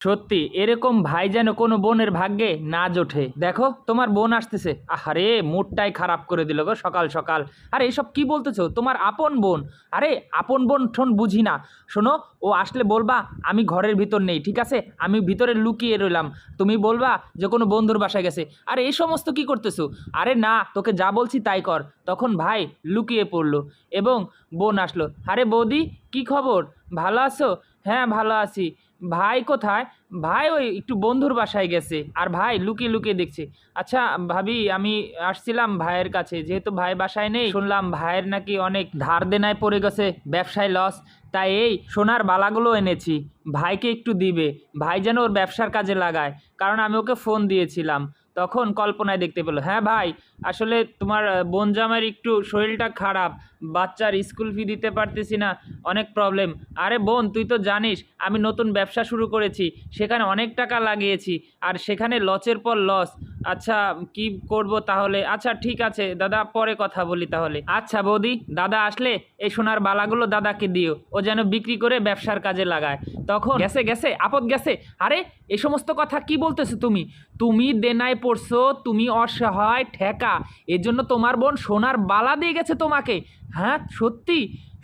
সত্যি এরকম ভাই যেন কোনো বোনের ভাগ্যে না জোটে। দেখো তোমার বোন আসতেছে, আরে মুডটাই খারাপ করে দিল গো সকাল সকাল। আরে এসব কি বলতেছো? তোমার আপন বোন। আরে আপন বোন ঠোন বুঝি না। শোনো, ও আসলে বলবা আমি ঘরের ভিতর নেই, ঠিক আছে? আমি ভিতরে লুকিয়ে রইলাম। তুমি বলবা যে কোনো বন্ধুর বাসায় গেছে। আরে এই সমস্ত কি করতেছো? আরে না, তোকে যা বলছি তাই কর। তখন ভাই লুকিয়ে পড়লো এবং বোন আসলো। আরে বৌদি, কি খবর? ভালো আছো? হ্যাঁ ভালো আছি। ভাই কোথায়? ভাই ওই একটু বন্ধুর বাসায় গেছে। আর ভাই লুকিয়ে লুকিয়ে দেখছে। আচ্ছা ভাবি, আমি আসছিলাম ভাইয়ের কাছে, যেহেতু ভাই বাসায় নেই, শুনলাম ভাইয়ের নাকি অনেক ধার দেনায় পড়ে গেছে, ব্যবসায় লস। তাই এই সোনার বালাগুলো এনেছি, ভাইকে একটু দিবে। ভাই যেন ওর ব্যবসার কাজে লাগায়, কারণ আমি ওকে ফোন দিয়েছিলাম। তখন কল্পনায় দেখতে পেলো, হ্যাঁ ভাই, আসলে তোমার বোন জামাইয়ের একটু শরীরটা খারাপ, বাচ্চার স্কুল ফি দিতে পারতেছি না, অনেক প্রবলেম। আরে বোন, তুই তো জানিস আমি নতুন ব্যবসা শুরু করেছি, সেখানে অনেক টাকা লাগিয়েছি, আর সেখানে লসের পর লস। আচ্ছা কি করব তাহলে? আচ্ছা ঠিক আছে দাদা, পরে কথা বলি তাহলে। আচ্ছা বৌদি, দাদা আসলে এই সোনার বালাগুলো দাদাকে দিও, ও যেন বিক্রি করে ব্যবসার কাজে লাগায়। তখন গেছে গেছে আপদ গেছে। আরে এই সমস্ত কথা কি বলতেছো তুমি? তুমি দেনায় পড়ছো, তুমি অসহায় ঠেকা, এর জন্য তোমার বোন সোনার বালা দিয়ে গেছে তোমাকে? হ্যাঁ সত্যি?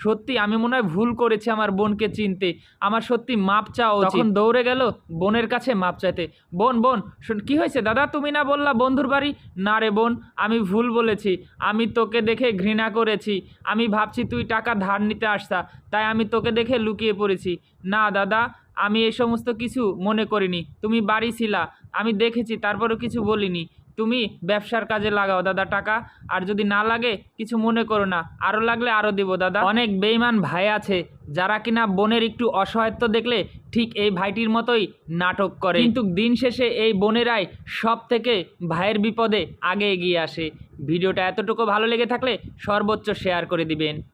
সত্যি আমি মনে হয় ভুল করেছি আমার বোনকে চিনতে, আমার সত্যি মাপ চাওয়া উচিত। তখন দৌড়ে গেল বোনের কাছে মাপ চাইতে। বোন বোন কি হয়েছে দাদা? তুমি না বললা বন্ধুর বাড়ি? না রে বোন, আমি ভুল বলেছি, আমি তোকে দেখে ঘৃণা করেছি, আমি ভাবছি তুই টাকা ধার নিতে আসতা, তাই আমি তোকে দেখে লুকিয়ে পড়েছি। না দাদা, আমি এই সমস্ত কিছু মনে করিনি, তুমি বাড়ি ছিলা, আমি দেখেছি, তারপরেও কিছু বলিনি। তুমি ব্যবসার কাজে লাগাও দাদা টাকা, আর যদি না লাগে কিছু মনে করো না, আরও লাগলে আরও দেবো দাদা। অনেক বেইমান ভাই আছে যারা কিনা বোনের একটু অসহায়ত্ব দেখলে ঠিক এই ভাইটির মতোই নাটক করে, কিন্তু দিন শেষে এই বোনেরাই সব থেকে ভাইয়ের বিপদে আগে এগিয়ে আসে। ভিডিওটা এতটুকু ভালো লেগে থাকলে সর্বোচ্চ শেয়ার করে দিবেন।